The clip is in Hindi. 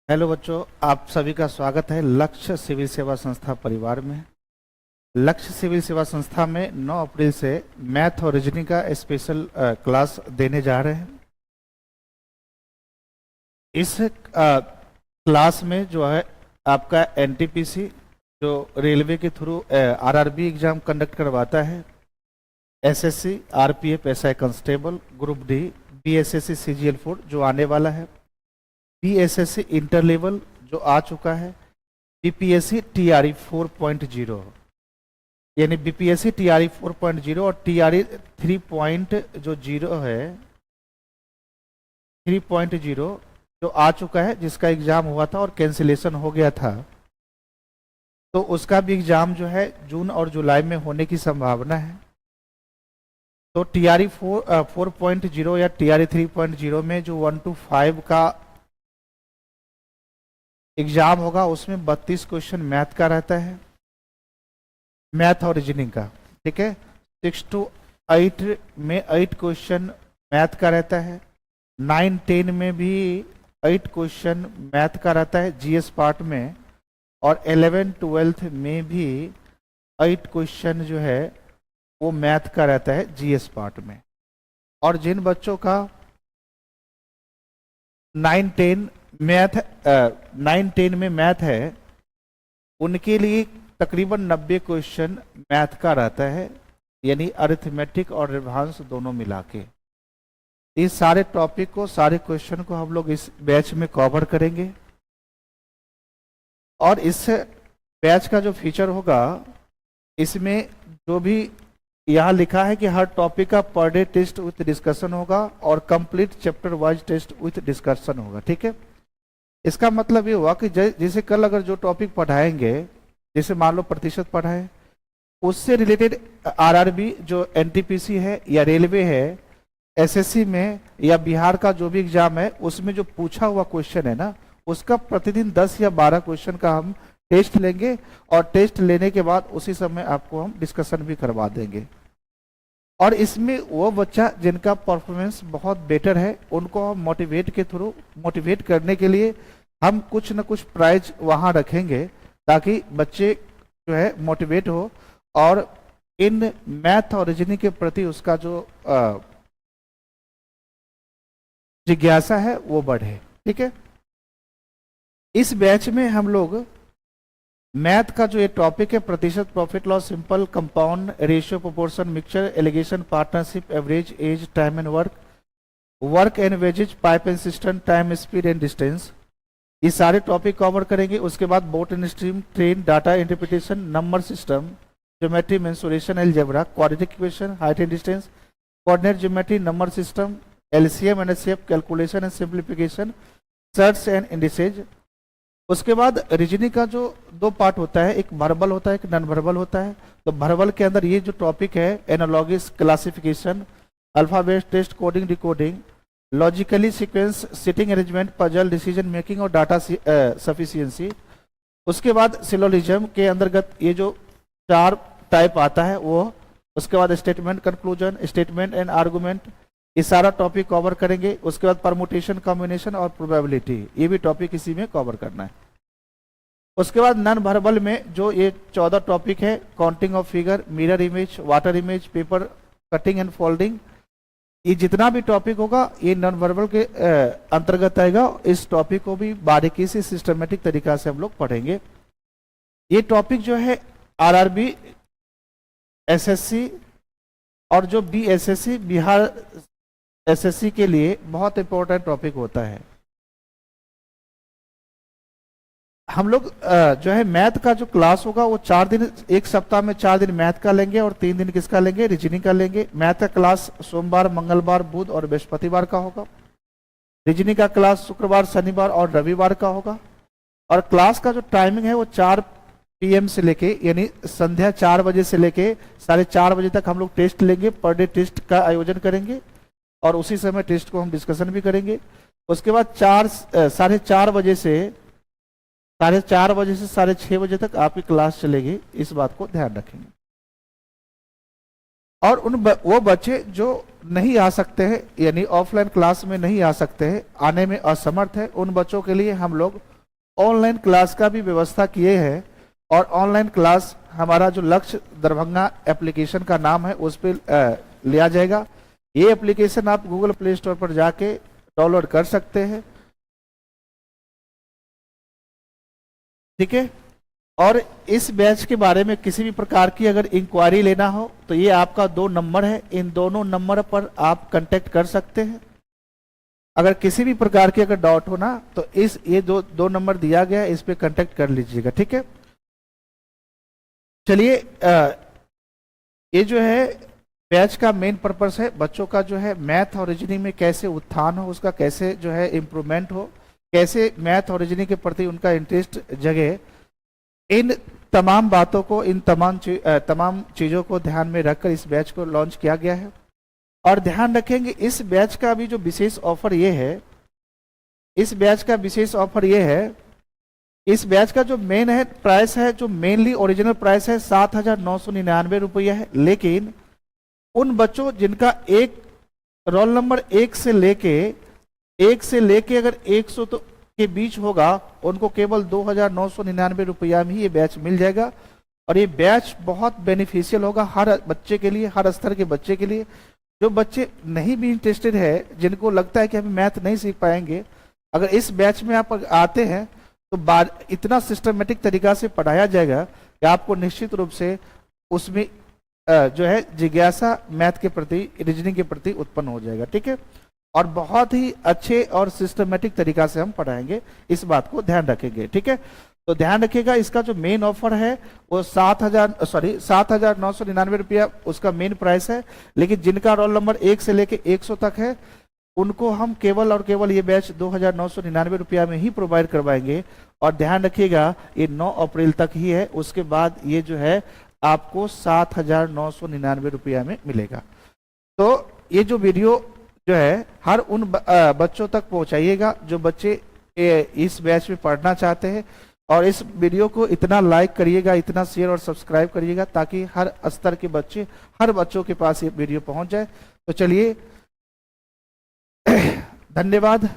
हेलो बच्चों, आप सभी का स्वागत है लक्ष्य सिविल सेवा संस्था परिवार में। लक्ष्य सिविल सेवा संस्था में 9 अप्रैल से मैथ और रीजनिंग का स्पेशल क्लास देने जा रहे हैं। इस क्लास में जो है आपका एनटीपीसी जो रेलवे के थ्रू आरआरबी एग्जाम कंडक्ट करवाता है, SSC, RPF, SI constable, group D, BSSC, CGL 4 जो आने वाला है, बीएसएससी इंटर लेवल जो आ चुका है, बीपीएससी टीआरई 4.0 यानी बीपीएससी टीआरई 4.0 और टीआरई 3.0 है 3.0 जो आ चुका है, जिसका एग्जाम हुआ था और कैंसिलेशन हो गया था, तो उसका भी एग्जाम जो है जून और जुलाई में होने की संभावना है। तो टीआरई 4.0 या टीआरई 3.0 में जो 1 to 5 का एग्जाम होगा उसमें 32 क्वेश्चन मैथ का रहता है, मैथ और रीजनिंग का, ठीक है। 6 to 8 में 8 क्वेश्चन मैथ का रहता है, 9, 10 में भी 8 क्वेश्चन मैथ का रहता है जीएस पार्ट में, और 11, 12 में भी 8 क्वेश्चन जो है वो मैथ का रहता है जीएस पार्ट में। और जिन बच्चों का 9, 10 में मैथ है उनके लिए तकरीबन 90 क्वेश्चन मैथ का रहता है, यानी अरिथमेटिक और रेभांश दोनों मिला के। इस सारे टॉपिक को, सारे क्वेश्चन को हम लोग इस बैच में कवर करेंगे। और इस बैच का जो फीचर होगा, इसमें जो भी यहाँ लिखा है कि हर टॉपिक का per day test with discussion होगा और complete chapter wise test with discussion होगा, ठीक है। इसका मतलब ये हुआ कि जैसे कल अगर जो टॉपिक पढ़ाएंगे, जैसे मान लो प्रतिशत पढ़ाए, उससे रिलेटेड आरआरबी जो एनटीपीसी है या रेलवे है, एसएससी में या बिहार का जो भी एग्जाम है, उसमें जो पूछा हुआ क्वेश्चन है ना, उसका प्रतिदिन 10 या 12 क्वेश्चन का हम टेस्ट लेंगे, और टेस्ट लेने के बाद उसी समय आपको हम डिस्कशन भी करवा देंगे। और इसमें वो बच्चा जिनका परफॉर्मेंस बहुत बेटर है उनको हम मोटिवेट करने के लिए हम कुछ न कुछ प्राइज वहां रखेंगे, ताकि बच्चे जो है मोटिवेट हो और इन मैथ और रीजनिंग के प्रति उसका जो जिज्ञासा है वो बढ़े, ठीक है। इस बैच में हम लोग मैथ का जो ये टॉपिक है, प्रतिशत, profit loss, simple, compound, ratio, proportion, mixture, alligation, partnership, average, age, time and work and wages, pipe and cistern, time, speed and distance, ये सारे टॉपिक कवर करेंगे। उसके बाद boat and stream, train, data interpretation, number system, geometry, mensuration, algebra, quadratic equation, height and distance, coordinate geometry, number system, LCM and HCF, calculation and simplification, surds and indices. उसके बाद रीजनिंग का जो 2 पार्ट होता है, एक वर्बल होता है, एक नॉन वर्बल होता है। तो वर्बल के अंदर ये जो टॉपिक है, analogies, classification, alphabet test, coding, decoding, logically sequence, sitting arrangement, puzzle, decision making और डाटा सफिशिएंसी। उसके बाद सिलोजिज्म के अंतर्गत ये जो 4 टाइप आता है वो, उसके बाद statement, conclusion, statement and argument, ये सारा टॉपिक कवर करेंगे। उसके बाद परमुटेशन, कॉम्बिनेशन और प्रोबेबिलिटी, ये भी टॉपिक इसी में कवर करना है। उसके बाद नॉन वर्बल में जो ये 14 टॉपिक है, counting of figure, mirror image, water image, paper cutting and folding, ये जितना भी टॉपिक होगा ये नॉन वर्बल के अंतर्गत आएगा। इस टॉपिक को भी बारीकी से सिस्टमेटिक तरीका से हम लोग पढ़ेंगे। ये टॉपिक जो है आरआरबी, एसएससी और जो बीएसएससी, बिहार एसएससी के लिए बहुत इंपॉर्टेंट टॉपिक होता है। हम लोग जो है मैथ का जो क्लास होगा वो 4 दिन, एक सप्ताह में 4 दिन मैथ का लेंगे और 3 दिन किसका लेंगे, रीजनिंग का लेंगे। मैथ का क्लास सोमवार, मंगलवार, बुध और बृहस्पतिवार का होगा। रीजनिंग का क्लास शुक्रवार, शनिवार और रविवार का होगा। और क्लास का जो टाइमिंग है वो 4 PM से लेके, यानी संध्या 4 बजे से लेके 4:30 बजे तक हम लोग टेस्ट लेंगे, पर डे टेस्ट का आयोजन करेंगे और उसी समय टेस्ट को हम डिस्कशन भी करेंगे। उसके बाद 4:30 बजे से 6:30 बजे तक आपकी क्लास चलेगी, इस बात को ध्यान रखेंगे। और वो बच्चे जो नहीं आ सकते हैं, यानी ऑफलाइन क्लास में नहीं आ सकते हैं, आने में असमर्थ है, उन बच्चों के लिए हम लोग ऑनलाइन क्लास का भी व्यवस्था किए हैं। और ऑनलाइन क्लास हमारा जो लक्ष्य दरभंगा एप्लीकेशन का नाम है उस पर लिया जाएगा। ये एप्लीकेशन आप गूगल प्ले स्टोर पर जाके डाउनलोड कर सकते हैं, ठीक है। और इस बैच के बारे में किसी भी प्रकार की अगर इंक्वायरी लेना हो तो ये आपका 2 नंबर है, इन दोनों नंबर पर आप कांटेक्ट कर सकते हैं। अगर किसी भी प्रकार की अगर डाउट हो ना तो ये दो नंबर दिया गया है, इस पे कांटेक्ट कर लीजिएगा, ठीक है। चलिए, ये जो है बैच का मेन पर्पस है बच्चों का जो है मैथ और रीजनिंग में कैसे उत्थान हो, उसका कैसे जो है इम्प्रूवमेंट हो, कैसे मैथ और रीजनिंग के प्रति उनका इंटरेस्ट जगे। इन तमाम बातों को, इन तमाम चीज़ों को ध्यान में रखकर इस बैच को लॉन्च किया गया है। और ध्यान रखेंगे इस बैच का भी जो विशेष ऑफर ये है, इस बैच का विशेष ऑफर ये है, इस बैच का जो मेन है प्राइस है, जो मेनली ओरिजिनल प्राइस है 7,999 रुपया है। लेकिन उन बच्चों जिनका एक रोल नंबर 1 से लेके अगर 100 तो के बीच होगा, उनको केवल 2,999 रुपया में ही ये बैच मिल जाएगा। और ये बैच बहुत बेनिफिशियल होगा हर बच्चे के लिए, हर स्तर के बच्चे के लिए। जो बच्चे नहीं भी इंटरेस्टेड है, जिनको लगता है कि हम मैथ नहीं सीख पाएंगे, अगर इस बैच में आप आते हैं तो इतना सिस्टमेटिक तरीका से पढ़ाया जाएगा कि आपको निश्चित रूप से उसमें जो है जिज्ञासा मैथ के प्रति, रीजनिंग के प्रति उत्पन्न हो जाएगा, ठीक है। और बहुत ही अच्छे और सिस्टमेटिक तरीका से हम पढ़ाएंगे, इस बात को ध्यान रखेंगे, ठीक है। तो ध्यान रखिएगा, इसका जो मेन ऑफर है वो 7,999 रुपया उसका मेन प्राइस है। लेकिन जिनका रोल नंबर 1 से लेके 100 तक है, उनको हम केवल और केवल ये बैच 2,999 रुपया में ही प्रोवाइड करवाएंगे। और ध्यान रखिएगा ये 9 अप्रैल तक ही है, उसके बाद ये जो है आपको 7,999 रुपया में मिलेगा। तो ये जो वीडियो जो है हर उन बच्चों तक पहुंचाइएगा जो बच्चे इस बैच में पढ़ना चाहते हैं। और इस वीडियो को इतना लाइक करिएगा, इतना शेयर और सब्सक्राइब करिएगा ताकि हर स्तर के बच्चे, हर बच्चों के पास ये वीडियो पहुंच जाए। तो चलिए, धन्यवाद।